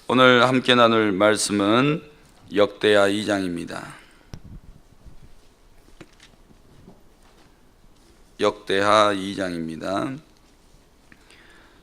오늘 함께 나눌 말씀은 역대하 2장입니다. 역대하 2장입니다.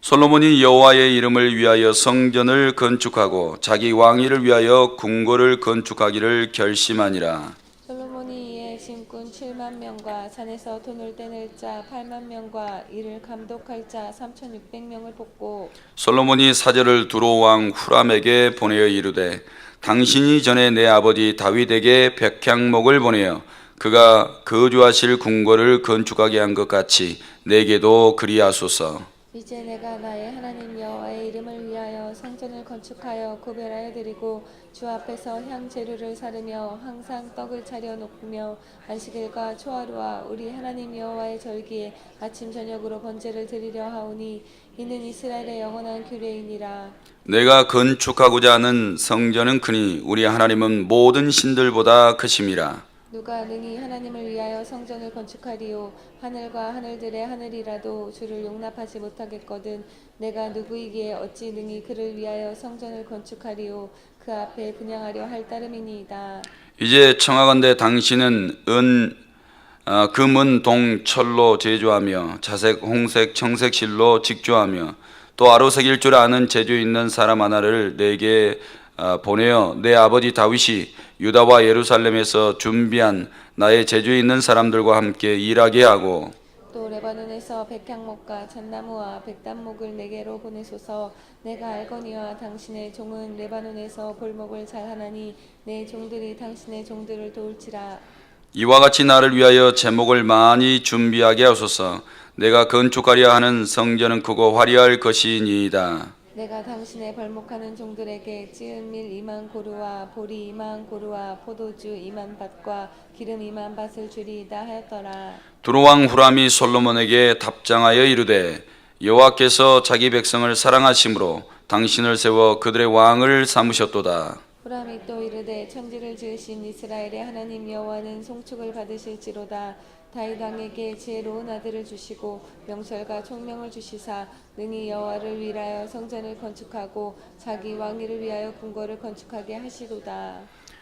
솔로몬이 여호와의 이름을 위하여 성전을 건축하고 자기 왕위를 위하여 궁궐을 건축하기를 결심하니라. 솔로몬이 이에 짐꾼 7만 명과 산에서 돈을 떼낼 자 8만 명과 이를 감독할 자 3,600명을 뽑고 솔로몬이 사절을 두로 왕 후람에게 보내어 이르되 당신이 전에 내 아버지 다윗에게 백향목을 보내어 그가 거주하실 궁궐을 건축하게 한 것 같이 내게도 그리하소서. 이제 내가 나의 하나님 여호와의 이름을 위하여 성전을 건축하여 구별하여 드리고 주 앞에서 향 재료를 사르며 항상 떡을 차려 놓으며 안식일과 초하루와 우리 하나님 여호와의 절기에 아침 저녁으로 번제를 드리려 하오니 이는 이스라엘의 영원한 규례이니라. 내가 건축하고자 하는 성전은 크니 우리 하나님은 모든 신들보다 크심이라. 누가 능히 하나님을 위하여 성전을 건축하리요 하늘과 하늘들의 하늘이라도 주를 용납하지 못하겠거든 내가 누구이기에 어찌 능히 그를 위하여 성전을 건축하리요 그 앞에 분향하려 할 따름이니이다. 이제 청하건대 당신은 금은 동 철로 제조하며 자색 홍색 청색 실로 직조하며 또 아로색일 줄 아는 재주 있는 사람 하나를 내게 보내어 내 아버지 다윗이 유다와 예루살렘에서 준비한 나의 재주 있는 사람들과 함께 일하게 하고 또 레바논에서 백향목과 잣나무와 백단목을 내게로 보내소서. 내가 알거니와 당신의 종은 레바논에서 볼목을 잘하나니 내 종들이 당신의 종들을 도울지라. 이와 같이 나를 위하여 제목을 많이 준비하게 하소서. 내가 건축하려 하는 성전은 크고 화려할 것이니이다. 내가 당신의 벌목하는 종들에게 찌은 밀 2만 고루와 보리 2만 고루와 포도주 2만 밭과 기름 2만 밭을 주리이다 하였더라. 두로왕 후람이 솔로몬에게 답장하여 이르되 여호와께서 자기 백성을 사랑하심으로 당신을 세워 그들의 왕을 삼으셨도다. 후람이 또 이르되 천지를 지으신 이스라엘의 하나님 여호와는 송축을 받으실지로다. 다윗 왕에게 지혜로운 아들을 주시고 명철과 총명을 주시사 능히 여호와를 위하여 성전을 건축하고 자기 왕위를 위하여 궁궐을 건축하게 하시도다.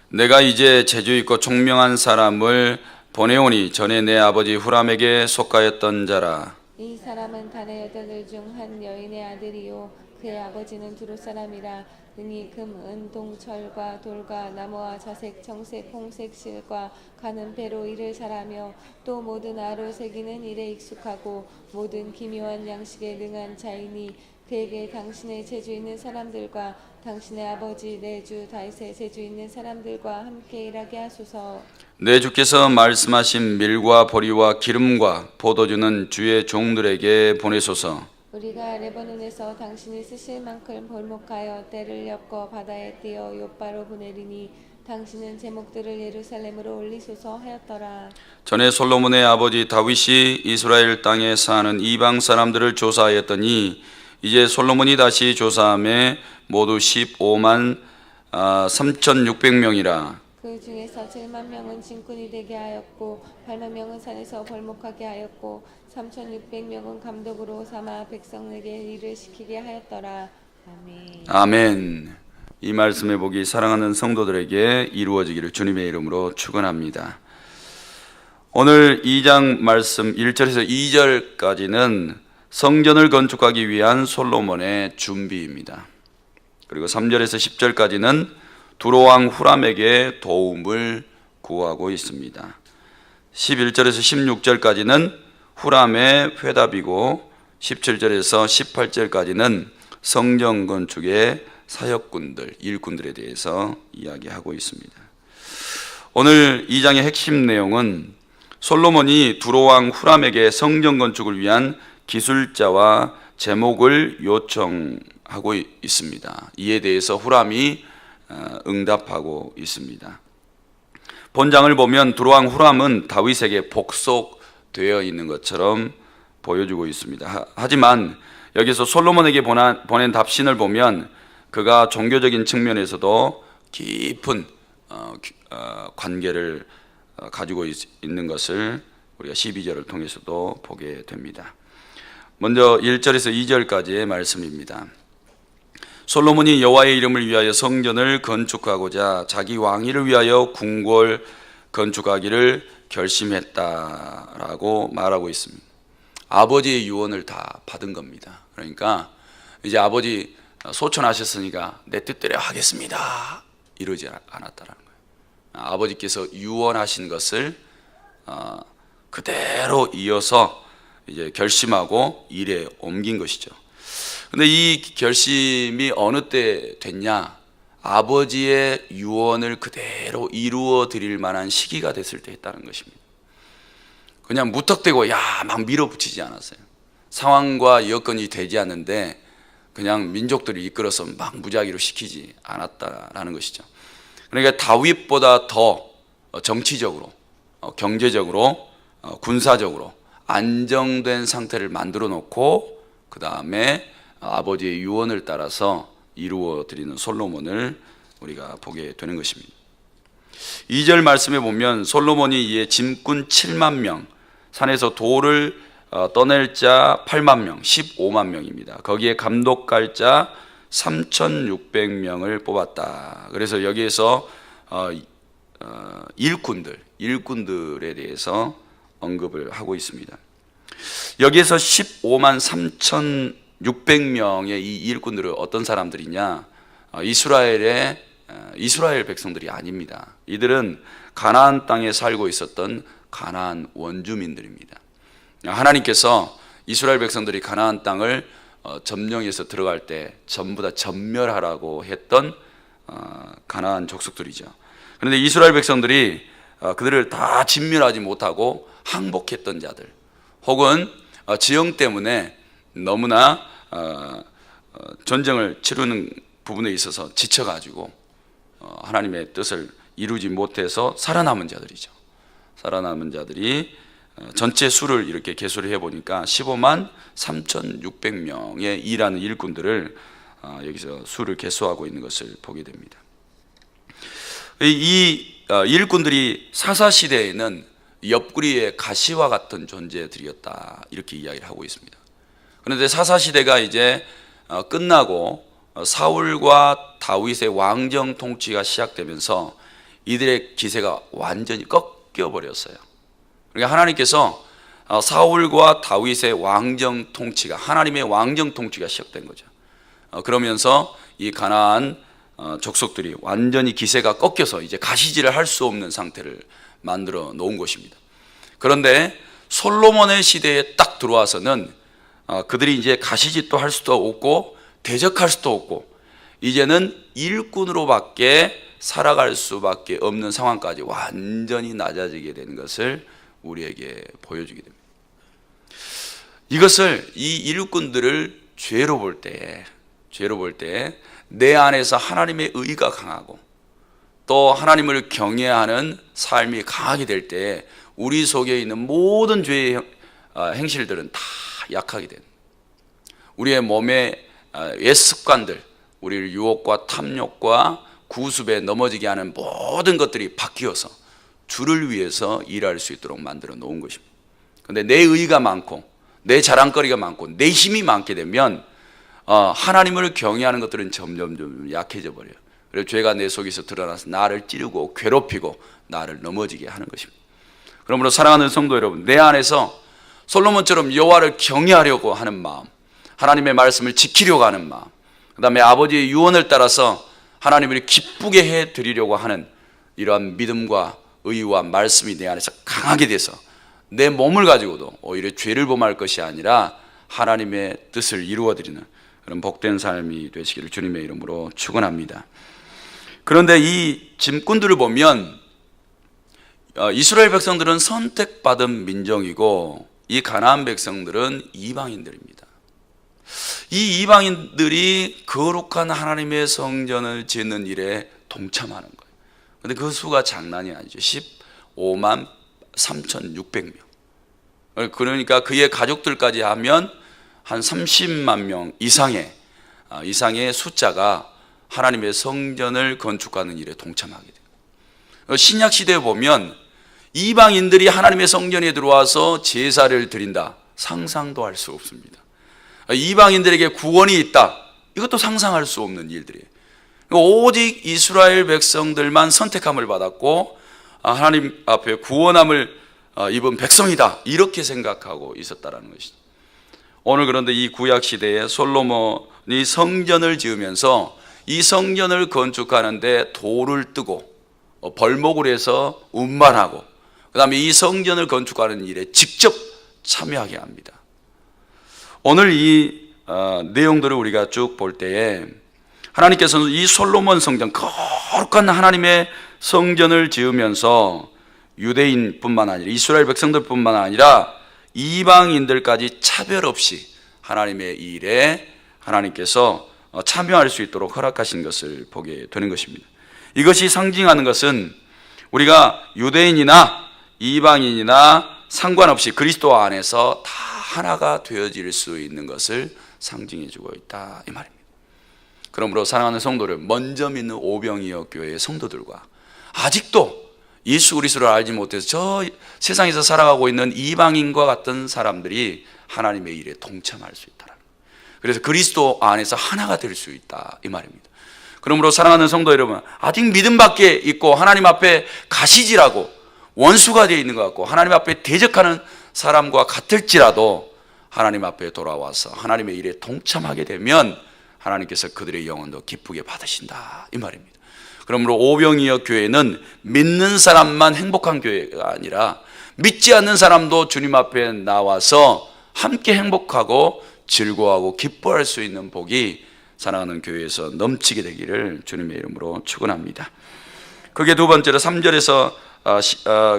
내가 이제 재주 있고 총명한 사람을 보내오니 전에 내 아버지 후람에게 속하였던 자라. 이 사람은 단의 여덟 중 한 여인의 아들이요 그의 아버지는 두로 사람이라. 능히 금, 은, 동, 철과 돌과 나무와 자색, 청색, 홍색 실과 가는 배로 일을 잘하며 또 모든 아로 새기는 일에 익숙하고 모든 기묘한 양식에 능한 자이니 그에게 당신의 재주 있는 사람들과 당신의 아버지 내 주 다윗의 재주 있는 사람들과 함께 일하게 하소서. 내 주께서 말씀하신 밀과 보리와 기름과 포도주는 주의 종들에게 보내소서. 우리가 레바논에서 당신이 쓰실 만큼 벌목하여 떼를 엮어 바다에 띄어 욥바로 보내리니 당신은 제목들을 예루살렘으로 올리소서 하였더라. 전에 솔로몬의 아버지 다윗이 이스라엘 땅에 사는 이방 사람들을 조사하였더니 이제 솔로몬이 다시 조사함에 모두 15만 3,600명이라. 그 중에서 7만 명은 짐꾼이 되게 하였고 8만 명은 산에서 벌목하게 하였고 3,600명은 감독으로 삼아 백성에게 일을 시키게 하였더라. 아멘. 아멘. 이 말씀의 복이 사랑하는 성도들에게 이루어지기를 주님의 이름으로 축원합니다. 오늘 2장 말씀 1절에서 2절까지는 성전을 건축하기 위한 솔로몬의 준비입니다. 그리고 3절에서 10절까지는 두로왕 후람에게 도움을 구하고 있습니다. 11절에서 16절까지는 후람의 회답이고 17절에서 18절까지는 성전 건축의 사역군들, 일꾼들에 대해서 이야기하고 있습니다. 오늘 2장의 핵심 내용은 솔로몬이 두로왕 후람에게 성전 건축을 위한 기술자와 제목을 요청하고 있습니다. 이에 대해서 후람이 응답하고 있습니다. 본장을 보면 두로왕 후람은 다윗에게 복속되어 있는 것처럼 보여주고 있습니다. 하지만 여기서 솔로몬에게 보낸 답신을 보면 그가 종교적인 측면에서도 깊은 관계를 가지고 있는 것을 우리가 12절을 통해서도 보게 됩니다. 먼저 1절에서 2절까지의 말씀입니다. 솔로몬이 여호와의 이름을 위하여 성전을 건축하고자 자기 왕위를 위하여 궁궐 건축하기를 결심했다라고 말하고 있습니다. 아버지의 유언을 다 받은 겁니다. 그러니까 이제 아버지 소천하셨으니까 내 뜻대로 하겠습니다 이러지 않았다라는 거예요. 아버지께서 유언하신 것을 그대로 이어서 이제 결심하고 일에 옮긴 것이죠. 근데 이 결심이 어느 때 됐냐? 아버지의 유언을 그대로 이루어 드릴 만한 시기가 됐을 때 했다는 것입니다. 그냥 무턱대고 막 밀어붙이지 않았어요. 상황과 여건이 되지 않는데 그냥 민족들을 이끌어서 막 무작위로 시키지 않았다라는 것이죠. 그러니까 다윗보다 더 정치적으로, 경제적으로, 군사적으로 안정된 상태를 만들어 놓고 그 다음에 아버지의 유언을 따라서 이루어 드리는 솔로몬을 우리가 보게 되는 것입니다. 2절 말씀에 보면 솔로몬이 이에 짐꾼 7만 명, 산에서 돌을 떠낼 자 8만 명, 15만 명입니다. 거기에 감독할 자 3,600명을 뽑았다. 그래서 여기에서 일꾼들에 대해서 언급을 하고 있습니다. 여기에서 15만 3,600명의 이 일꾼들은 어떤 사람들이냐? 이스라엘 백성들이 아닙니다. 이들은 가나안 땅에 살고 있었던 가나안 원주민들입니다. 하나님께서 이스라엘 백성들이 가나안 땅을 점령해서 들어갈 때 전부 다 전멸하라고 했던 가나안 족속들이죠. 그런데 이스라엘 백성들이 그들을 다 진멸하지 못하고 항복했던 자들, 혹은 지형 때문에 너무나 전쟁을 치르는 부분에 있어서 지쳐가지고 하나님의 뜻을 이루지 못해서 살아남은 자들이죠. 살아남은 자들이 전체 수를 이렇게 계수를 해보니까 15만 3,600명의 일하는 일꾼들을 여기서 수를 계수하고 있는 것을 보게 됩니다. 이 일꾼들이 사사시대에는 옆구리의 가시와 같은 존재들이었다 이렇게 이야기를 하고 있습니다. 그런데 사사시대가 이제 끝나고 사울과 다윗의 왕정 통치가 시작되면서 이들의 기세가 완전히 꺾여버렸어요. 그러니까 하나님께서 사울과 다윗의 왕정 통치가, 하나님의 왕정 통치가 시작된 거죠. 그러면서 이 가나안 족속들이 완전히 기세가 꺾여서 이제 가시질을 할 수 없는 상태를 만들어 놓은 것입니다. 그런데 솔로몬의 시대에 딱 들어와서는 그들이 이제 가시짓도 할 수도 없고 대적할 수도 없고 이제는 일꾼으로밖에 살아갈 수밖에 없는 상황까지 완전히 낮아지게 되는 것을 우리에게 보여주게 됩니다. 이것을, 이 일꾼들을 죄로 볼 때 내 안에서 하나님의 의가 강하고 또 하나님을 경외하는 삶이 강하게 될 때 우리 속에 있는 모든 죄의 행실들은 다 약하게 됩니다. 우리의 몸의 옛 습관들, 우리를 유혹과 탐욕과 구습에 넘어지게 하는 모든 것들이 바뀌어서 주를 위해서 일할 수 있도록 만들어 놓은 것입니다. 그런데 내 의가 많고 내 자랑거리가 많고 내 힘이 많게 되면 하나님을 경외하는 것들은 점점 약해져 버려요. 그래서 죄가 내 속에서 드러나서 나를 찌르고 괴롭히고 나를 넘어지게 하는 것입니다. 그러므로 사랑하는 성도 여러분, 내 안에서 솔로몬처럼 여호와를 경외하려고 하는 마음, 하나님의 말씀을 지키려고 하는 마음, 그 다음에 아버지의 유언을 따라서 하나님을 기쁘게 해드리려고 하는 이러한 믿음과 의와 말씀이 내 안에서 강하게 돼서 내 몸을 가지고도 오히려 죄를 범할 것이 아니라 하나님의 뜻을 이루어드리는 그런 복된 삶이 되시기를 주님의 이름으로 축원합니다. 그런데 이 짐꾼들을 보면 이스라엘 백성들은 선택받은 민족이고 이 가나안 백성들은 이방인들입니다. 이 이방인들이 거룩한 하나님의 성전을 짓는 일에 동참하는 거예요. 그런데 그 수가 장난이 아니죠. 15만 3,600명. 그러니까 그의 가족들까지 하면 한 30만 명 이상의 숫자가 하나님의 성전을 건축하는 일에 동참하게 돼요. 신약 시대에 보면 이방인들이 하나님의 성전에 들어와서 제사를 드린다, 상상도 할 수 없습니다. 이방인들에게 구원이 있다, 이것도 상상할 수 없는 일들이에요. 오직 이스라엘 백성들만 선택함을 받았고 하나님 앞에 구원함을 입은 백성이다, 이렇게 생각하고 있었다라는 것이죠. 오늘 그런데 이 구약 시대에 솔로몬이 성전을 지으면서 이 성전을 건축하는데 돌을 뜨고 벌목을 해서 운반하고 그 다음에 이 성전을 건축하는 일에 직접 참여하게 합니다. 오늘 이 내용들을 우리가 쭉 볼 때에 하나님께서는 이 솔로몬 성전, 거룩한 하나님의 성전을 지으면서 유대인뿐만 아니라 이스라엘 백성들뿐만 아니라 이방인들까지 차별 없이 하나님의 일에 하나님께서 참여할 수 있도록 허락하신 것을 보게 되는 것입니다. 이것이 상징하는 것은 우리가 유대인이나 이방인이나 상관없이 그리스도 안에서 다 하나가 되어질 수 있는 것을 상징해 주고 있다, 이 말입니다. 그러므로 사랑하는 성도들, 먼저 믿는 오병이어 교회의 성도들과 아직도 예수 그리스도를 알지 못해서 저 세상에서 살아가고 있는 이방인과 같은 사람들이 하나님의 일에 동참할 수 있다. 그래서 그리스도 안에서 하나가 될 수 있다, 이 말입니다. 그러므로 사랑하는 성도 여러분, 아직 믿음 밖에 있고 하나님 앞에 가시지라고 원수가 되어 있는 것 같고 하나님 앞에 대적하는 사람과 같을지라도 하나님 앞에 돌아와서 하나님의 일에 동참하게 되면 하나님께서 그들의 영혼도 기쁘게 받으신다, 이 말입니다. 그러므로 오병이어 교회는 믿는 사람만 행복한 교회가 아니라 믿지 않는 사람도 주님 앞에 나와서 함께 행복하고 즐거워하고 기뻐할 수 있는 복이 사랑하는 교회에서 넘치게 되기를 주님의 이름으로 축원합니다. 그게 두 번째로 3절에서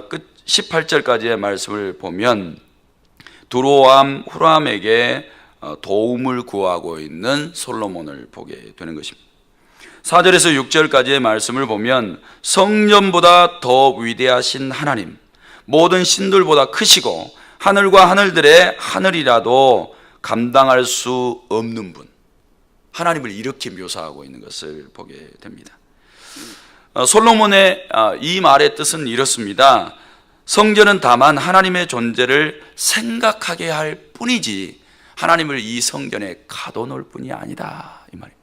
끝 18절까지의 말씀을 보면 두로암 후람에게 도움을 구하고 있는 솔로몬을 보게 되는 것입니다. 4절에서 6절까지의 말씀을 보면 성전보다 더 위대하신 하나님, 모든 신들보다 크시고 하늘과 하늘들의 하늘이라도 감당할 수 없는 분, 하나님을 이렇게 묘사하고 있는 것을 보게 됩니다. 솔로몬의 이 말의 뜻은 이렇습니다. 성전은 다만 하나님의 존재를 생각하게 할 뿐이지 하나님을 이 성전에 가둬놓을 뿐이 아니다, 이 말입니다.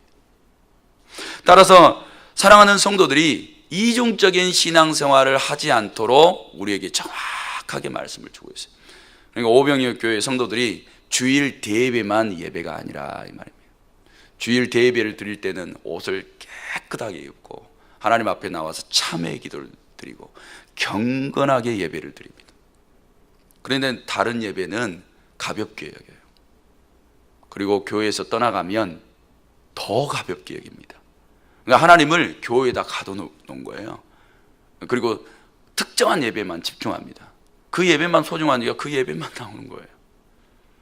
따라서 사랑하는 성도들이 이중적인 신앙생활을 하지 않도록 우리에게 정확하게 말씀을 주고 있어요. 그러니까 오병이어 교회 성도들이 주일 대예배만 예배가 아니라, 이 말입니다. 주일 대예배를 드릴 때는 옷을 깨끗하게 입고 하나님 앞에 나와서 참회의 기도를 드리고 경건하게 예배를 드립니다. 그런데 다른 예배는 가볍게 여겨요. 그리고 교회에서 떠나가면 더 가볍게 여깁니다. 그러니까 하나님을 교회에다 가둬놓은 거예요. 그리고 특정한 예배만 집중합니다. 그 예배만 소중하니까 그 예배만 나오는 거예요.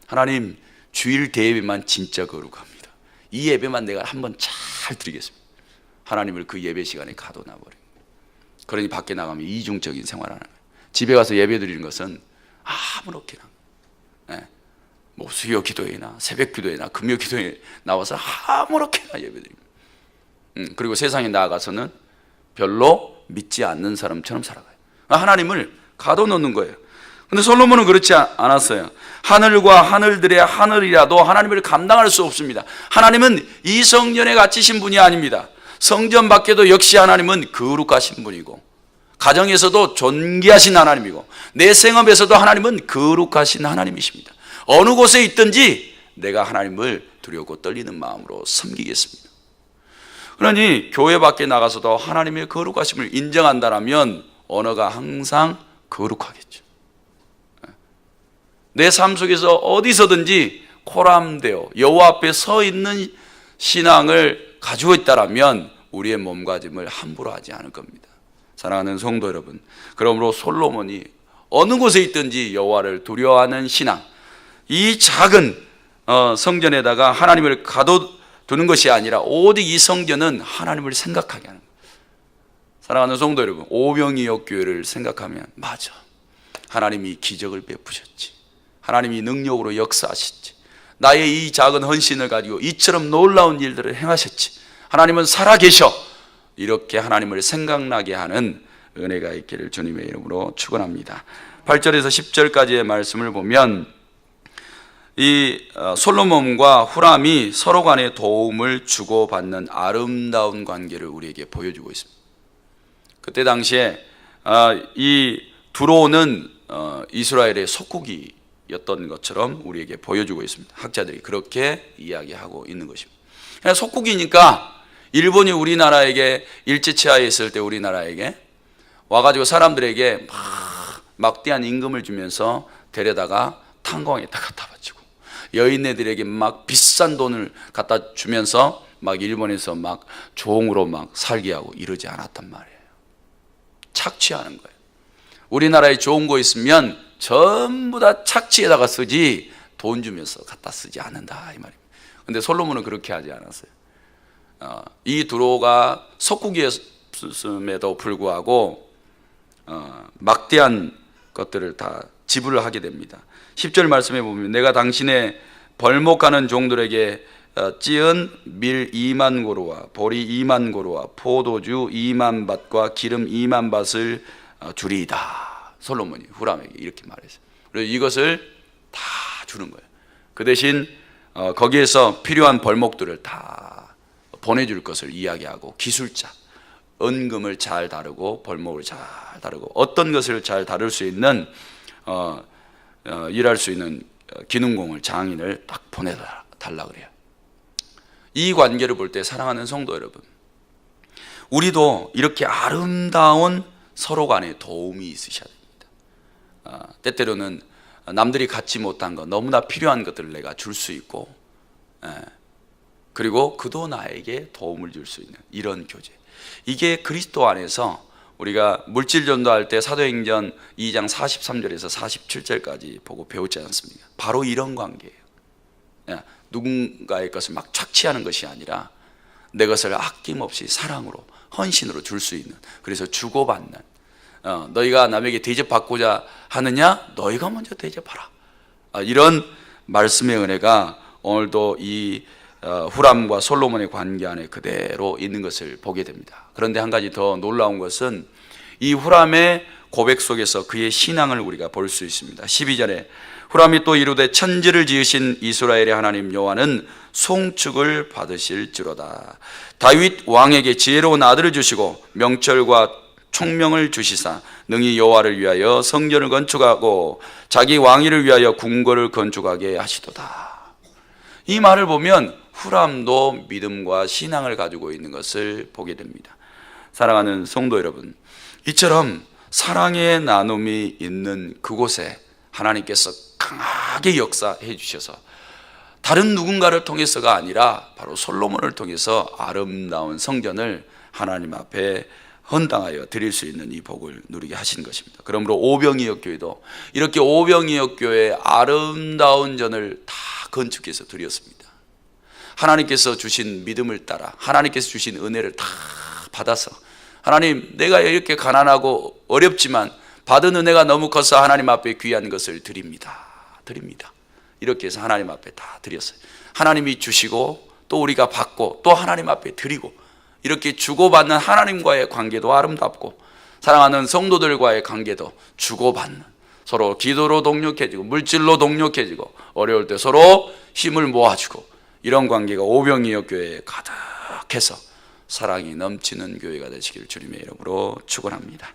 하나님, 주일 대예배만 진짜 거룩합니다. 이 예배만 내가 한번 잘 드리겠습니다. 하나님을 그 예배 시간에 가둬놔버려요. 그러니 밖에 나가면 이중적인 생활을 하는 거예요. 집에 가서 예배 드리는 것은 아무렇게나, 뭐 수요 기도회나 새벽 기도회나 금요 기도회에 나와서 아무렇게나 예배 드립니다. 그리고 세상에 나아가서는 별로 믿지 않는 사람처럼 살아가요. 하나님을 가둬놓는 거예요. 근데 솔로몬은 그렇지 않았어요. 하늘과 하늘들의 하늘이라도 하나님을 감당할 수 없습니다. 하나님은 이 성전에 갇히신 분이 아닙니다. 성전 밖에도 역시 하나님은 거룩하신 분이고, 가정에서도 존귀하신 하나님이고, 내 생업에서도 하나님은 거룩하신 하나님이십니다. 어느 곳에 있든지 내가 하나님을 두려워 떨리는 마음으로 섬기겠습니다. 그러니 교회 밖에 나가서도 하나님의 거룩하심을 인정한다면 언어가 항상 거룩하겠죠. 내 삶 속에서 어디서든지 코람되어 여호와 앞에 서 있는 신앙을 가지고 있다면 우리의 몸가짐을 함부로 하지 않을 겁니다. 사랑하는 성도 여러분, 그러므로 솔로몬이 어느 곳에 있든지 여호와를 두려워하는 신앙, 이 작은 성전에다가 하나님을 가둬두는 것이 아니라 오직 이 성전은 하나님을 생각하게 하는 거예요. 사랑하는 성도 여러분, 오병이어 교회를 생각하면 맞아, 하나님이 기적을 베푸셨지, 하나님이 능력으로 역사하셨지, 나의 이 작은 헌신을 가지고 이처럼 놀라운 일들을 행하셨지, 하나님은 살아계셔, 이렇게 하나님을 생각나게 하는 은혜가 있기를 주님의 이름으로 축원합니다. 8절에서 10절까지의 말씀을 보면 이 솔로몬과 후람이 서로 간에 도움을 주고받는 아름다운 관계를 우리에게 보여주고 있습니다. 그때 당시에 이 두로는 이스라엘의 속국이었던 것처럼 우리에게 보여주고 있습니다. 학자들이 그렇게 이야기하고 있는 것입니다. 속국이니까 일본이 우리나라에게 일제치하에 있을 때 우리나라에게 와가지고 사람들에게 막대한 임금을 주면서 데려다가 탄광에다 갖다 바치고 여인네들에게 막 비싼 돈을 갖다 주면서 막 일본에서 막 종으로 막 살게 하고 이러지 않았단 말이에요. 착취하는 거예요. 우리나라에 좋은 거 있으면 전부 다 착취에다가 쓰지 돈 주면서 갖다 쓰지 않는다 이 말입니다. 근데 솔로몬은 그렇게 하지 않았어요. 이 두로가 속국이었음에도 불구하고 막대한 것들을 다 지불을 하게 됩니다. 10절 말씀에 보면 내가 당신의 벌목하는 종들에게 찌은 밀 2만 고루와 보리 2만 고루와 포도주 2만 밭과 기름 2만 밭을 주리이다. 솔로몬이 후람에게 이렇게 말했어요. 그래서 이것을 다 주는 거예요. 그 대신 거기에서 필요한 벌목들을 다 보내줄 것을 이야기하고 기술자, 은금을 잘 다루고 벌목을 잘 다루고 어떤 것을 잘 다룰 수 있는 일할 수 있는 기능공을 장인을 딱 보내달라 그래요. 이 관계를 볼 때 사랑하는 성도 여러분, 우리도 이렇게 아름다운 서로 간의 도움이 있으셔야 됩니다. 때때로는 남들이 갖지 못한 것, 너무나 필요한 것들을 내가 줄 수 있고, 그리고 그도 나에게 도움을 줄 수 있는 이런 교제. 이게 그리스도 안에서 우리가 물질 전도할 때 사도행전 2장 43절에서 47절까지 보고 배웠지 않습니까? 바로 이런 관계예요. 누군가의 것을 막 착취하는 것이 아니라 내 것을 아낌없이 사랑으로 헌신으로 줄 수 있는, 그래서 주고받는, 너희가 남에게 대접받고자 하느냐? 너희가 먼저 대접하라. 이런 말씀의 은혜가 오늘도 이 후람과 솔로몬의 관계 안에 그대로 있는 것을 보게 됩니다. 그런데 한 가지 더 놀라운 것은 이 후람의 고백 속에서 그의 신앙을 우리가 볼 수 있습니다. 12절에 후람이 또 이르되 천지를 지으신 이스라엘의 하나님 여호와는 송축을 받으실지로다. 다윗 왕에게 지혜로운 아들을 주시고 명철과 총명을 주시사 능히 여호와를 위하여 성전을 건축하고 자기 왕위를 위하여 궁궐을 건축하게 하시도다. 이 말을 보면 후람도 믿음과 신앙을 가지고 있는 것을 보게 됩니다. 사랑하는 성도 여러분, 이처럼 사랑의 나눔이 있는 그곳에 하나님께서 강하게 역사해 주셔서 다른 누군가를 통해서가 아니라 바로 솔로몬을 통해서 아름다운 성전을 하나님 앞에 헌당하여 드릴 수 있는 이 복을 누리게 하신 것입니다. 그러므로 오병이어교회도 이렇게 오병이어교회의 아름다운 전을 다 건축해서 드렸습니다. 하나님께서 주신 믿음을 따라 하나님께서 주신 은혜를 다 받아서, 하나님 내가 이렇게 가난하고 어렵지만 받은 은혜가 너무 커서 하나님 앞에 귀한 것을 드립니다. 이렇게 해서 하나님 앞에 다 드렸어요. 하나님이 주시고 또 우리가 받고 또 하나님 앞에 드리고, 이렇게 주고받는 하나님과의 관계도 아름답고 사랑하는 성도들과의 관계도 주고받는, 서로 기도로 동력해지고 물질로 동력해지고 어려울 때 서로 힘을 모아주고, 이런 관계가 오병이어 교회에 가득해서 사랑이 넘치는 교회가 되시기를 주님의 이름으로 축원합니다.